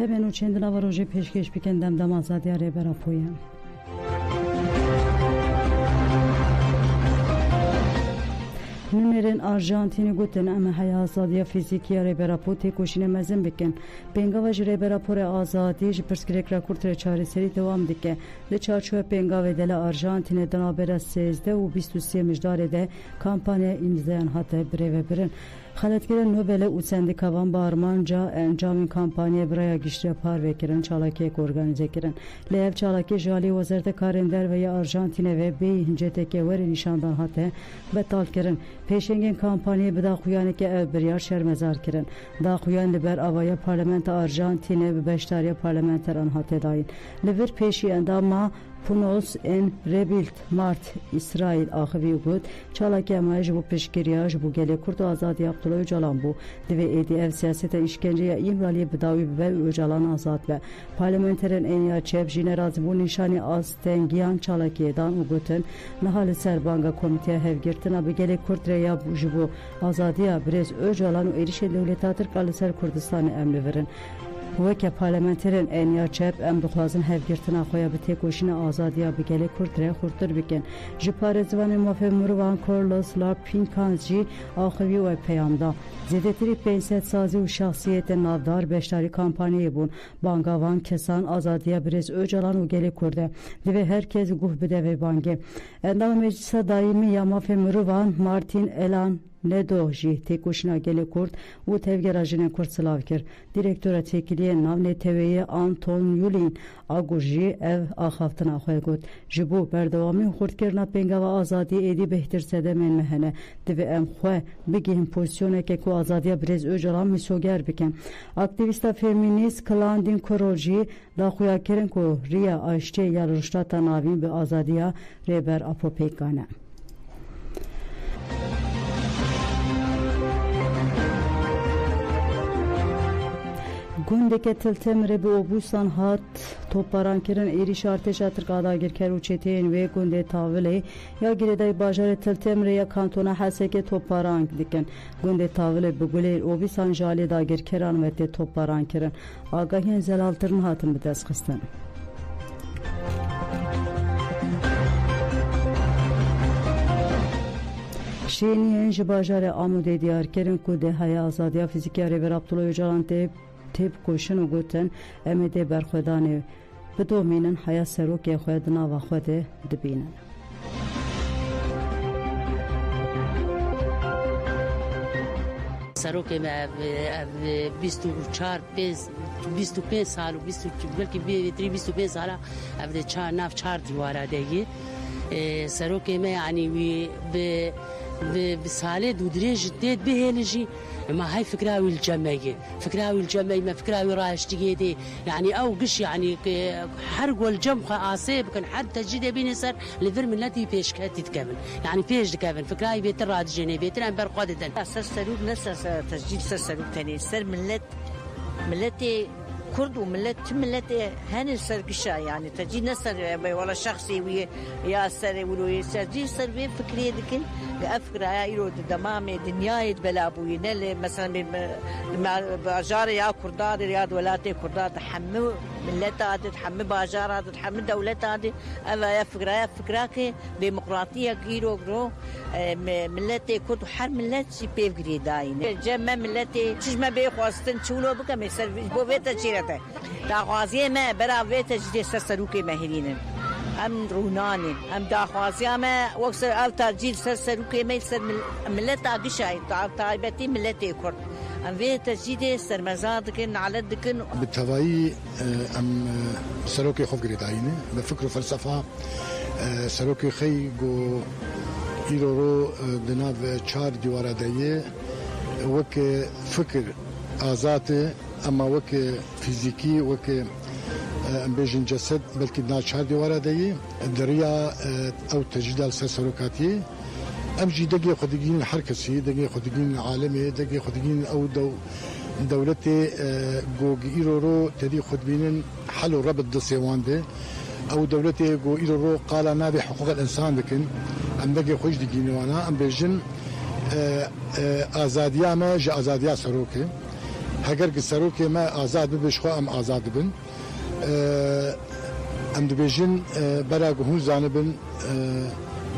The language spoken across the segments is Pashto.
همین و چند نواروژی پیشکش بکندم دم آزادی ریبرا پویم. نمیرن آرژانتینی گوتن اما حیا آزادی فیزیکی ریبرا پو تکوشین مزن بکن. پنگاوش ریبرا پور آزادی جپرسکریک را کورتر چهار سری دوام دیگه. لچارچوب پنگاو دل آرژانتین دنابر 13 و 23 مجدار ده کمپانی امضایان هاته بره برن. خالدگیر نوبل او سندیکاوان بارمانجا انجام کمپانی برای گشت پار وکرن چالاکی ارگانیزه کرن. لیف چالاکی جالی وزارت کارندر و یا آرژانتین و بی هنجته که ور نشاندان هاته بطال کرن. پیشنگین کمپانی بدا خویانی که او بریار شرمزار کرن. دا خویان لبر آوای پارلمنت آرژانتین به بشتاری پارلمنتر آنها تداین. لبر پیشی انداما پونوس ان ریبیلت مارت اسرائیل آخوی بود چالاکی امایج بو پیشگیریاج بو گلی کرد آزادی عبدالله جالان بو دوی ایدی سیاست اشکنجه یا ایمرالی بداوی به جالان آزاد به پارلمنترین اینیا چپ جنراز بو نشانی آستنگیان چالاکی دان و گوتن نهال سربانگا کمیته هفگرتنا به گلی کرد ریا بو آزادی برز او جالان و ایریش دولتاتر کال سر کردستان امن ورن وکه پارلمنترین اینیا چپ ام بخوازن هفگرتنا خویا به تکوشین آزادی بگلی کرد خورتر بکن. جپار زبان موفق مروان کارلوس لا پینکانجی آخوی و پیامدا. زیادتری 500 سازی و شخصیت نادار بشتاری کمپانی بون. بانگاوان کسان آزادی برز اوجالان و گلی کرده. دوی هرکس گوه بده و بانگه. اندام مجلس دائمی یا موفق مروان مارتین الان ندوجی تکوشنا گلی کرد و تفگراجین کرد سلاو کرد. دیرکتور تکیلی نام نتوی آنتون یولین آگوژی او آخافتن آخوی گود. جبو بردوامی خورد کرنا پنگا و آزادی ایدی بهتر سده من مهنه. دوی ام خواه بگیم پوزیسیونه که که آزادی برز اوجلان مسوگر بکن. اکتیویستا فیمینیست کلاندین کروجی دا خویا کرن که ریا آشتی یا رشتات ناوین به آزادی ریبر اپو پیکانه. گونده که تلتمره به اوبوسان هات توپاران کرن ایریش ارتش اترقادا گرکر و چتین و گونده تاوله یا گریدای باجار تلتمره یا کانتونا حسه که توپاران دکن. گونده تاوله بگوله اوبوسان جالی دا گرکران و تی توپاران کرن. آگاهین زلالترن هاتن بدست خستن. شینی انج باجار آموده دیار کرن که ده های آزادی فیزیکی ریبر عبدالله جالان تیب کوشن و گوتن امده برخودانه بدومینن حیا سروک خودنا و خود دبینن. سروک ما 24 25 سال و 20 بلکه 25 سال افده 4 دیواره دیگه سروک ما یعنی به ساله دو درج دید بهنجی ما هاي فكراوي الجمعية ما فكراوي راشتية دي يعني أو قش يعني حرق والجمع عاصيب كان حتى جدي بينسر لفرم التي فيش كاتي تكمل يعني فيش تكمل فكراوي بيت الراد جنيه بيت الأنبار قادة سرسلوك نسر تسجيل سرسلوك تاني سر ملتي كرد وملت هاني سر قشا يعني تجي نسر ولا شخصي ويا سر ولو سجي سر فكرية دكن أفكر يا دمام دنيا بلابوي نل مثلا باجار يا كرداد رياض ولاتي كرداد تحمل ملتات تحمل باجارات تحمل دولتات أما فكراك ديمقراطية غيرو غرو ملتي كرد حر ملتي بيفكري داين جمع ملتي شجما بيخواستن شولو بك مثل بوفيتا جيرته داخوازي ما برا بيتا جدي سسروكي مهرين ام روناني ام داخوازي ما وقت او ترجيل سسروكي ما يصير ملت اقشاي طايبتي ملتي كرد ام في تجديد سرمزادكن على دكن بالتوائي ام سروكي خوف قريداينه بفكر فلسفه سروكي خي جو ایرو دناو 4 دیواره دیه وک فکر آزاده اما وک فیزیکی وک بیشتر جسد بلکه دنا 4 دیواره دیه دریا او تجدید سروکاتی ام جی دقیق خودگین هر کسی دقیق خودگین عالمی دقیق خودگین او دولت گوگ ایرو تدی خود بینن حل و ربط دسیوان ده او دولت گو ایرو قال نابي حقوق الانسان لكن ام دقي خوش دقيني وانا ام بيجن ازاديا ما جا ازاديا سروكي هەگەر سەرۆکێ me azad bibêjixwe em azad dibin em dibêjin bera ku hûn zanibin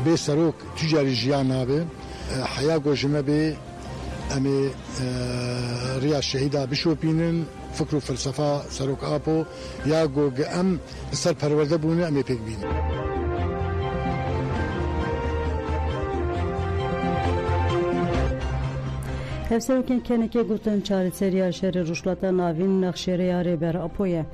bê serok tu carî jiyan nabe heya ku ji me bê em ê riya şehîda bişopînin fikr û felsefa serok apo ya ku em li ser perwerde bûne em ê pêk bînin. Hevserokên kenekê gotin çareseriya şerê rojhilata navîn nexşereya rêbera Apoye.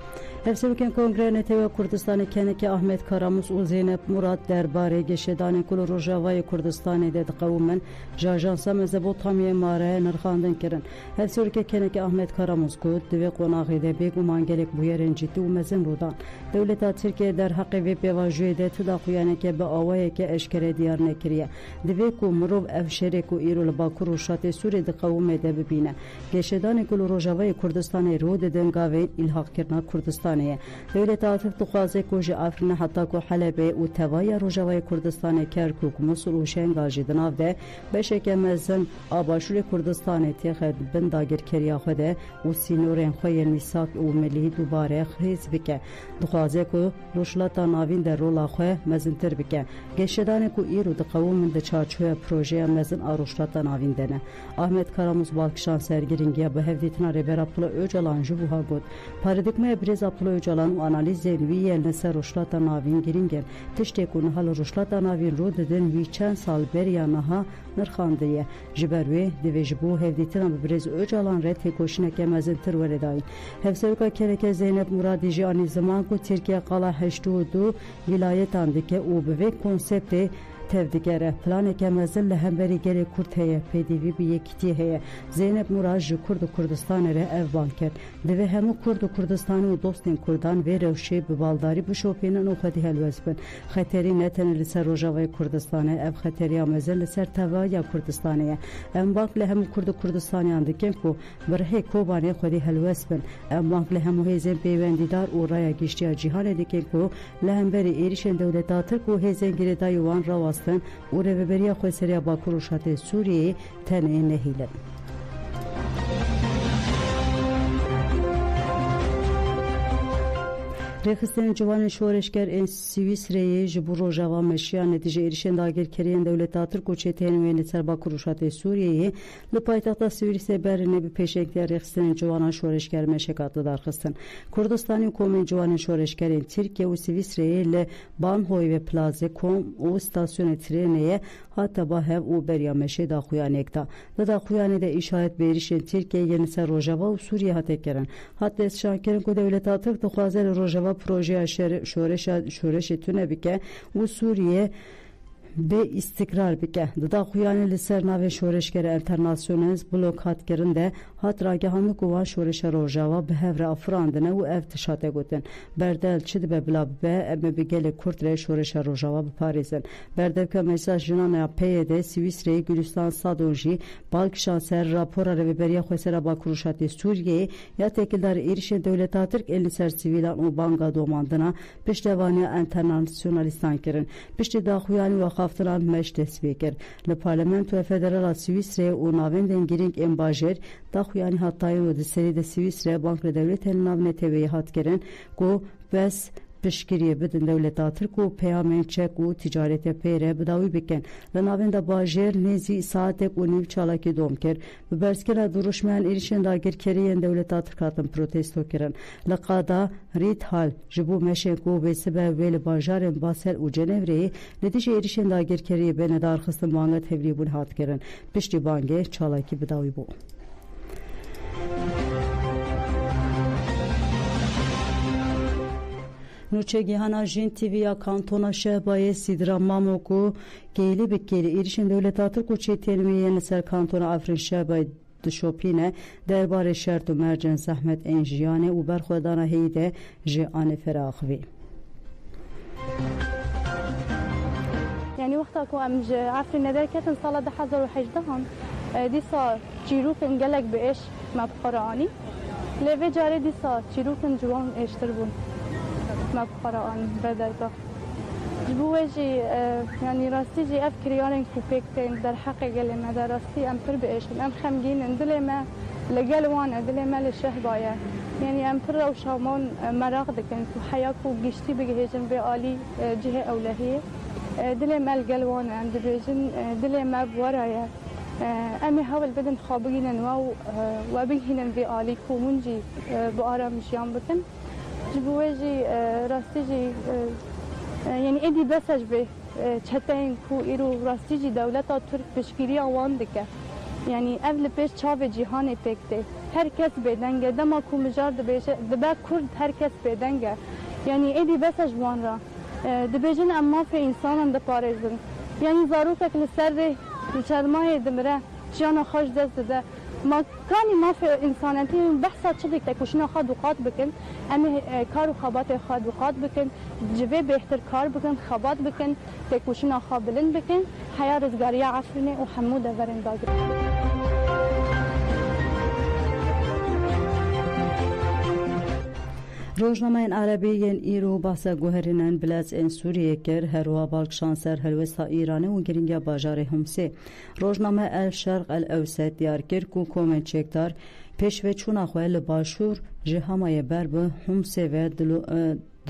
Hevserokên Kongreyê Netewê Kurdistanê kenekê Ahmet Karamûz û Zeynep Murad derbarê geşedanên ku li Rojavayê Kurdistanê de diqewîmin ji Ajansa Mezopotamyayê Mareyê nirxandin kirin. Hevserokê kenekê Ahmet Karamûz got divê qonaxê de bêguman gelek bûyerên cidî û mezin rodan. Dewleta Tirkiye derheqê vê pêvajiyê de tu daxuyaneke bi awayeke eşkere diyar nekiriye. Divê ku mirov ev şerê ku îro li Bakur û Şatê Sûrê diqewîmê de bibîne. Geşedanên ku li Rojavayê Kurdistanê rû didin gavên îlhaqkirina Kurdistanê. Devleta Atif dixwaze ku ji Afrînê heta ku Helebê û tevaya Rojavayê Kurdistanê Kerkûk, Musul û Şengal jî di nav de beşeke mezin a başûrê Kurdistanê têxe bin dagirkeriya xwe de û sînorên xwe yên mîsak û millî dubare xêz bike. Dixwaze ku rojhilata navîn de rola xwe mezintir bike. Geşedanê ku îro diqewîmin di çarçoya projeya mezin a rojhilata navîn de ne. Ahmet Karamûz balkişan sergiringiya bi hevdîtina rêbera Pula Öcalan ji wiha got. Parêdikmeya Birêza Pula Öcalan û analîzên wî yên li ser rojhilata navîn girîngin. Tiştê ku niha li rojhilata navîn rû didin wî çend sal beriya niha nirxandiye. Ji ber wê divê ji bo hevdîtina bi Birêz Öcalan re têkoşîneke mezintir were dayîn. Hevseroka keneke Zeynep Muradî jî anî ziman ku Tirkiye qala 82 wîlayetan dike û bi vê konseptê tevdigere planeke mezin li hemberî gelê Kurd heye pêdivî bi yekîtî heye. Zeynep Murad ji Kurd û Kurdistanê re ev ban kir. Divê hemû Kurd û Kurdistanî û dostên Kurdan vê rewşê bi baldarî bişopînin û xwedî helwez bin. Xeterî ne tenê li ser Rojavayê Kurdistanê ev xeteriya mezin li ser tevaya Kurdistanê ye. Em bank li hemû Kurd û Kurdistaniyan dikin ku bi rihê Kobanê xwedî helwez bin. Em bank li hemû hêzên pêwendîdar û raya giştiya cîhanê dikin ku li hemberî êrişên dewleta Tirk û hêzên girêdayî wan rawas û rêveberiya Xweseriya Bakur û Şatê Sûriyeyê tenê nehîlin. Rêxistinên ciwanên şoreşger ên Swîsreyê ji bo rojava meşiya netîce êrişên dagirkeriyên dewleta Tirk û çêteyên wê li ser Bakur û Şatê Sûriyeyê li paytexta Swîsreyê berîne bi pêşengiya rêxistinên ciwanan şoreşger meşek hatı darxistin. Kurdistanê û komên ciwanên şoreşgerên Tirkiye û Swîsreyê li Banhoy ve Plazê kom û stasyonê trênê hata hev û beriya meşê daxuyanek da. Di daxuyanê de îşayet bi êrişên Tirkiyeyê li ser Rojava û Sûriye hate kirin. Hat destşankirin ku dewleta Tirk dixwaze li Rojava projeya şoreşê tune bike û Sûriye bê istikrar bike. Di daxuyanê li ser navê şoreşgerê internasyonalîst blok hatkirin de hat ragihandin ku wan şoreşa Rojava bi hev re afirandine û ev tişate gotin. Berdel çi dibe bila bibe em ê bi gelê Kurd re şoreşa Rojava biparêzin. Berdevka Meclisa Jinanaya PYD Swîsreyê Gülistan Sadon jî balkişan ser rapora rêveberiya Xweseriya Bakur û Şatê Sûriyeyê ya têkildarî êrişên dewleta Tirk ên li ser sivîlan û banga domandina piştevaniya internasyonalîstan kirin. Piştî daxuyanî ve xaftiran meş destpê kir. Li Parlamentoya Federala Swîsreyê û navendên girîng ên bajêr daxuyanî hatayîn û di serî de Swîsreyê bank li dewletên nav neteweyê hat kirin ku bes piştgiriye bidin dewleta Tirk û peyamên çek û ticaretê pê re bidawî bikin. Li navên de bajêr nêzî saatek û nîv çalakî dom kir. Bi berskira duruşmeyan êrişên dagirkeriyên dewleta Tirk hatin protesto kirin. Li qada Rîthal ji bo meşên ku bêsibe wê li bajarên Basel û Cenevreyê li dijî êrişên dagirkeriyê bêne darxistin banga tevlîbûn hat kirin. Piştî bangê çalakî bidawî bû. Nûçegihana Jin TV'ya kantona Şehbayê Sîdra Mamoku geyli bikêlî êrişên dewleta Tirk û çêtiyên wê yên li ser kantona Afrin Şehbayê dişopîne derbarê şert û mercên zehmet ên jiyanê û berxwedana heyî de ji anê feraxivî. Yani wexta ku em ji Efrînê derketin sala 2018 dîsa çîrokên gelek bi êş me bixweranî. Lê vê carê dîsa çîrokên ciwan êştir bûn. ما بقرأان بدرجة جبوجي يعني راستي جي أفكر يارن كوبيك در حق قال ما درستي أم تربيش أم خمجين ندل ما لقال وانا دلي مال الشهبايا يعني ام فرا وشامون مراغ دكن وحياكو قشتي بجهجن بآلي جهة أولهية دلي مال قلوان عند بيجن دلي ما بورايا أمي هاول بدن خابقين نواو وبيهن في آلي كومنجي بآرام مشيان بكن جبواجي راستيجي يعني إدي بسج به چتاين كو إيرو راستيجي دولتا ترك بشكيريا وان دكه يعني قبل پیش چاو جهان پکته هر کس بدنگه دما کو مجار دبا کرد هر کس بدنگه يعني ایدی بسج وان را دبیجن اما في انسان ده پارزن يعني زاروکک لسر چرمای دمره جانا خوش دست ده ما كاني ما في انسانتي بحثا چدك تكوشنا خاد وقات بكن امي كارو خابات خاد وقات بكن جبه بهتر كار بكن خابات بكن تكوشنا خابلن بكن حياة رزقارية عفرنة وحمودة ورن داقر روزنامه عربی ایرو بحث گوهرینن بلز این سوریه کر هروا بالک شانسر هلوستا ایران و گرینگیا باجار همسه روزنامه الشرق الاوسط دیار کر کو کومنت چکدار پیشوه چون خواه باشور جهامای برب همسه و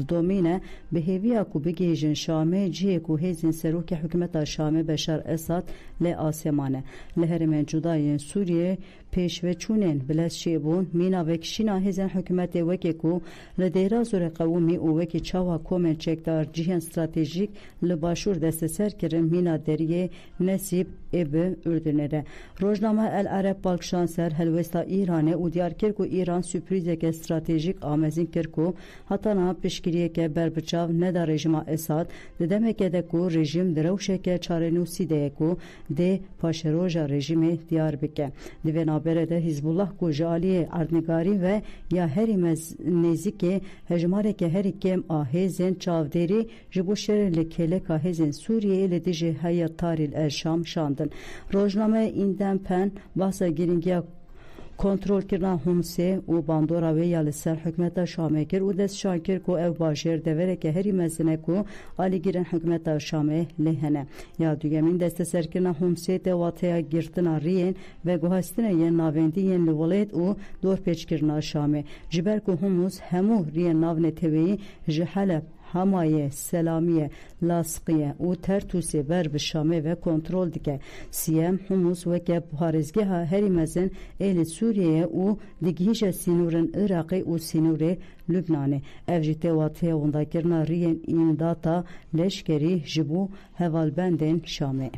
دومینه به هیویا کو بگیجن شامه جیه کو هیزین سروک حکومت شامه بشار اساد ل آسمانه لهرمن جدای سوریه پیشوه چونن بلس شیبون مینا وکشینا هیزن حکومت وکی کو لدیرا زور قومی او وکی چاوا کومن چکدار جیهن استراتژیک لباشور دست سر کرن مینا دریه نصیب اب اردنره روزنامه العرب بالک شانسر هلوستا ایرانه او دیار کر کو ایران سورپریزک استراتژیک آمزین کر کو هتانا پشکریه که بربچاو ندا رژیم اساد ددمه که دکو رژیم دروشه که چارنوسی ده کو ده پاشروجا رژیم دیار بکه دیونا برده حزب الله کو جالی اردنگاری و یا هری نزیک هجماره که هری کم آهزن چاودری جبو شر لکله که هزن سوریه لدیجه هیا تاریل الشام شاندن روزنامه ایندن پن بحثا گیرینگیا کنترل کردن همسه و باندورا و یا لسر حکمت شامه کر و دست شاکر کو او باشر دوره که هری مزنه کو آلی گیرن حکمت شامه لهنه یا دوگمین دست سر کردن همسه دواتیا گرتنا رین و گوهستنه ین ناوندی ین لولید و دور پیچ کردن شامه جبر کو هموز همو رین ناون توی جحلب همایه سلامیه لاسقیه و ترتوسی بر به شامه و کنترل دیگه سیم هموز و که بحارزگه ها هری مزن ایل سوریه و دیگهیش سینورن عراقی و سینور لبنانه افجیته واته ونداکرنا رین این داتا لشکری جبو هوالبندن شامه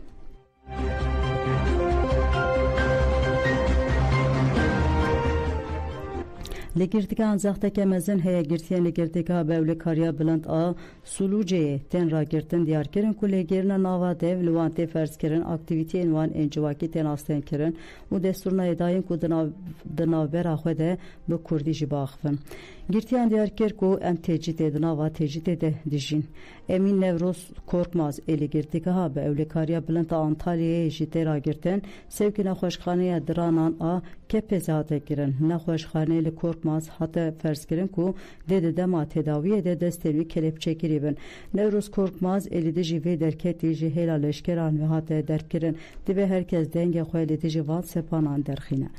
لگرتگان زخته که مزن هیا گرتیان لگرتگاه باولی کاریا بلند آ سلوجه تن را گرتن دیار کرن که لگرنا ناوا دیو لوانته فرض کرن اکتیویتی انوان انجواکی تن آستین کرن و دستورنا اداین که دنابر آخوده به کردی جباخفن گرتیان دیار کر که ام تجید دناوا تجید ده دیجین امین نوروز کورکماز الی گرتگاه باولی کاریا بلند آنتالیه جیده را گرتن سوکی نخوشخانه درانان آ که زاده کرن نخوشخانه لکورکماز حتی فرض کرن کو ده دما تداوی ده دستوی کلپچه کریبن نوروز کورکماز الی جیوی درکتی جهیلا لشکران و حتی در کرن ده هرکس دنگ خویلی ده جوان سپانان درخینه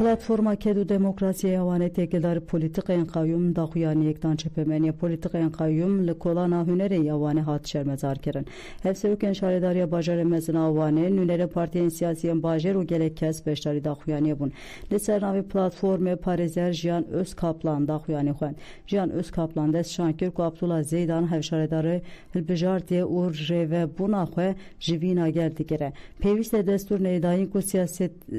پلتفورما کدو دموکراسی اوانه تکلدار پولیتیک انقایوم داخویانی یکتان چپمنی پولیتیک انقایوم لکولانا هنری اوانه هات شرمزار کرن هفسروکن شارداری باجار مزن اوانه نونر پارتیین سیاسی باجر و گلک کس بشتاری داخویانی بون لسرناوی پلتفورم پارزر جیان öz کاپلان داخویانی خوان جیان öz کاپلان دست شانکر کو عبدالله زیدان هفشارداری البجارتی او رو بونا خو جوینا گردی گره پیوست دستور نیداین کو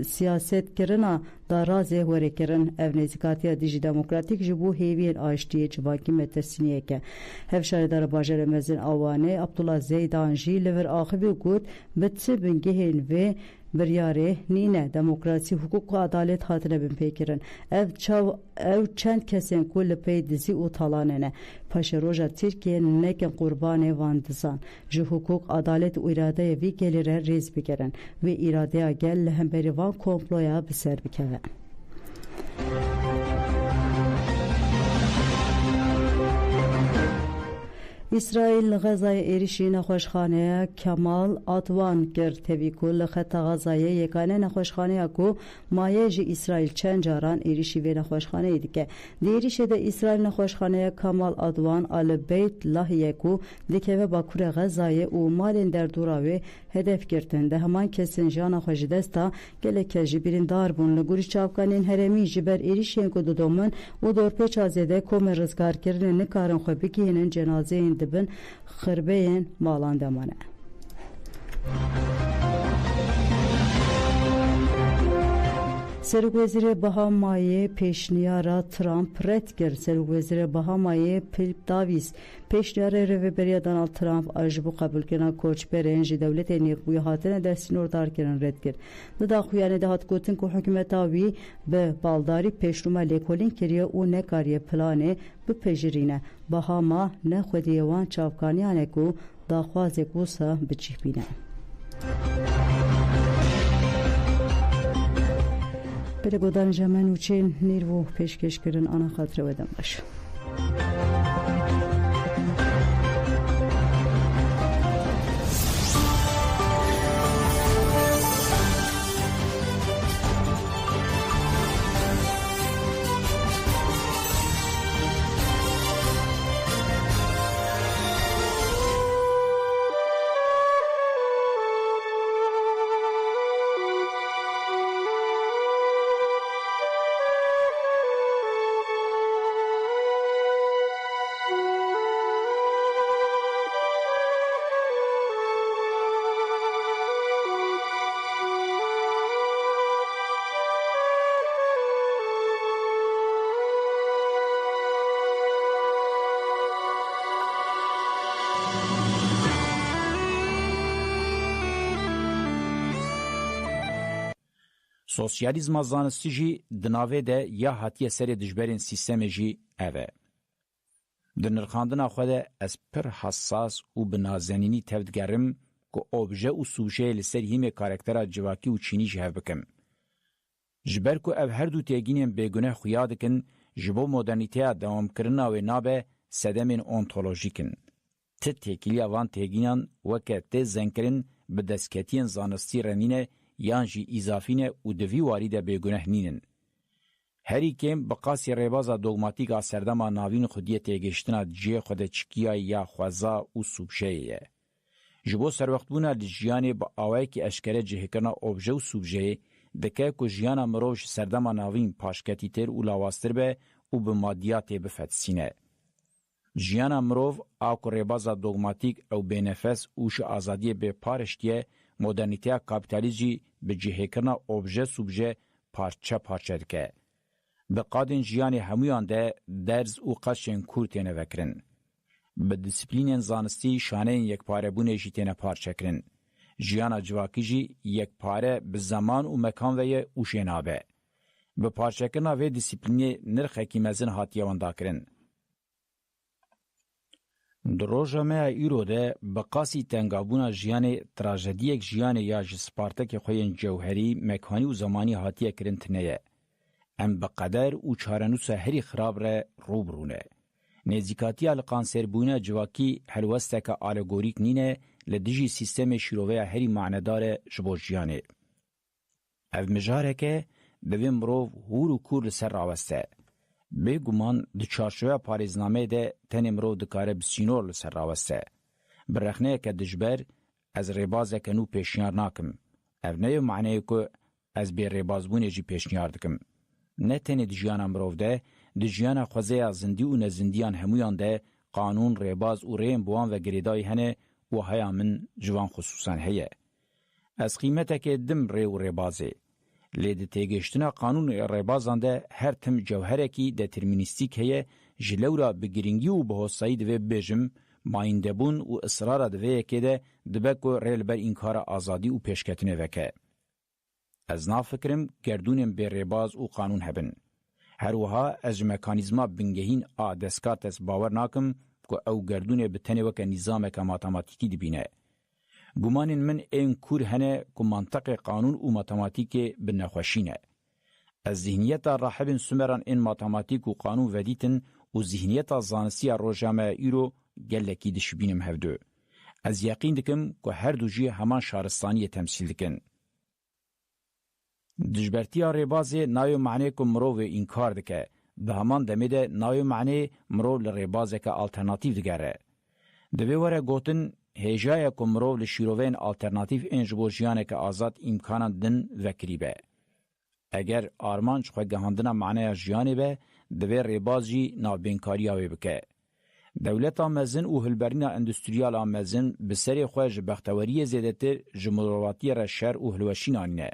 سیاست کرنا دارازه هوره کرن او نزیکاتی دیجی دموکراتیک جبو هیوین آشتی جواکی مترسینیه که هفشاردار باجر مزن آوانه عبدالله زیدان جی لور آخوی گود بتسه بنگهین و بریاره نینه دموکراسی حقوق و عدالت هاتنه بین پیکرن او چند کسین کل پی دزی و طالانه پاش روژا ترکیه نکن قربان واندزان جو حقوق عدالت و اراده وی گلیره ریز بگرن و اراده گل لهم وان کمپلویا بسر بکوه اسرائیل غزای ایریشی نخوشخانه کمال آتوان کرد تویکو لخط غزای یکانه نخوشخانه اکو مایه جی اسرائیل چند جاران ایریشی و نخوشخانه ایدی که دیریش ده اسرائیل نخوشخانه کمال آتوان آل بیت لاهیه کو دیکه و باکور غزای او مالین در دوراوی هدف گرتن ده همان کسین جانا خوش دستا گله که جبیرین دار بون لگوری چاوکانین هرمی جبر ایریشین کو دودومن و دورپیچ آزیده کوم رزگار کردن نکارن خو بگیهنن جنازه این دبن خربین مالان دمانه. سروگوزیر بهامای پیشنیار ترامپ رد کرد. سروگوزیر بهامای پیپ داویس پیشنیار ریوبریا دونالد ترامپ آجبو قبول کردن کوچ برنج دولت نیروی هاتن در سینور دار کردن رد کرد. داخویان دهات گوتن که حکومت آوی به بالداری پیشنما لیکولین کریه و نکاریه پلانه به پیجرینه. بهاما نخودیوان چاوکانیانه کو داخواز گوسا بچیح بینه. بله گودان جمعن و چین نیرو پیشکش کردن آنها خاطر ودم باشه. سوسیالیزم زانستی جی دناوی ده یا هاتیه سری دجبرین سیستم جی اوه. دنرخاندنا خوده از پر حساس و بنازنینی تفدگرم که اوبژه و سوژه لسر هیم کارکترا جواکی و چینی جهو بکم. جبر که او هر دو تیگینیم بیگونه خویادکن جبو مدرنیته دوام کرنا و نابه سدمین اونتولوژیکن. تی تیکیلی اوان تیگینان وکه تی زنکرین به دستکتین زانستی رنینه یان جی اضافینه و دوی وارید بیگونه نینن. هری کم بقاسی ریبازا دوگماتیکا سردما ناوین خودیه تیگشتنا جی خود چکیه یا خوزا و سوبژهیه. جبو سر وقت بونا لجیانه با آوائی که اشکره جهکرنا اوبژه و سوبژه دکه که جیانا مروش سردما ناوین پاشکتی تر و لاواستر به و به مادیات بفتسینه. جیانا مروف آکو ریبازا دوگماتیک او بینفس اوش آزادی به پارشتیه مدرنیته کابیتالیزمی به جهکرنا اوبژه سوبژه پارچه پارچه دکه. به قادن جیانی همویان ده درز و قشن کورتینه وکرن. به دیسپلینین زانستی شانین یک پاره بونه جیتینه پارچه کرن. جیانا جواکی جی یک پاره به زمان و مکان وی اوشینابه. به پارچه کرنا وی دیسپلینی نرخ حکیمزن هاتیه وندا کرن. دروژمه ایرو ده بقاسی تنگابونا جیان تراژدیک جیان یا جسپارتک خوین جوهری مکانی و زمانی هاتیه کرن تنیه. ام بقدر او چارنوس هری خراب ره روبرونه. نزیکاتی القانسر بونه جواکی هلوستک آلگوریک نینه لدیجی سیستم شیروه هری معنیدار جبوجیانه. او مجاره که دویم مروف هورو کور لسر راوسته. به گمان د چارچوبه پاریزنامه ده تن مروف دکاره بسینور لسر راوسته. برخنه که دجبر از ریبازه که نو پیشنیار ناکم. او نه معنی که از بی ریبازبونه جی پیشنیار دکم. نه تنی دجیان امروف ده، دجیان خوزه زندی و نزندیان همویان ده قانون ریباز و ریم بوان و گریدای هنه و هیا من جوان خصوصا هیه. از قیمته که دم ری و ریبازه. لید تیگشتنا قانون ریبازان ده هر تم جوهره کی دترمینیستیک هیه جلورا بگرینگی و بحثایی دوی بجم مایندبون و اصرار دوی که ده دبکو ریل بر اینکار آزادی و پیشکتنه وکه. از نافکرم گردونم به ریباز و قانون هبن. هر وها از مکانیزما بنگهین دستکات از باور ناکم که او گردونه به تنه وکه نظام که ماتماتیکی دبینه. گمانین من این کور هنه که منطق قانون و ماتماتیک بنخوشینه. از ذهنیت راحبن سمران این ماتماتیک و قانون ودیتن و ذهنیت زانستی روجامه ایرو gelekî dişibînim hevdû. Ez yaqîn dikim ku her du jî heman şaristaniyê temsîl dikin. Dijbertiya rêbazê nayê manê ku mirovê înkar dike. Bi heman demê de nayê manê mirov li rêbazeke alternatîv digere. Divê were gotin hêjaya ku mirov li şîroveyên alternatîv ên ji bo jiyaneke azad îmkanan din vekirîbe. Eger armanc xwe gihandina maneya jiyanê be, divê rêbaz jî navbênkariya wê bike. Dewleta mezin û hilberîna endüstriyala mezin bi serê xwe ji bexteweriyê zêdetir ji mirovatiya re şer û hilweşîn anîne.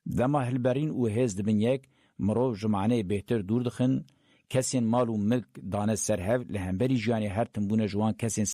Dema hilberîn û hêz dibin yek, mirov ji maneyê bêhtir dûr dixin, kesên mal û milk dane ser hev li hemberî jiyanê her timbûne ji wan kesên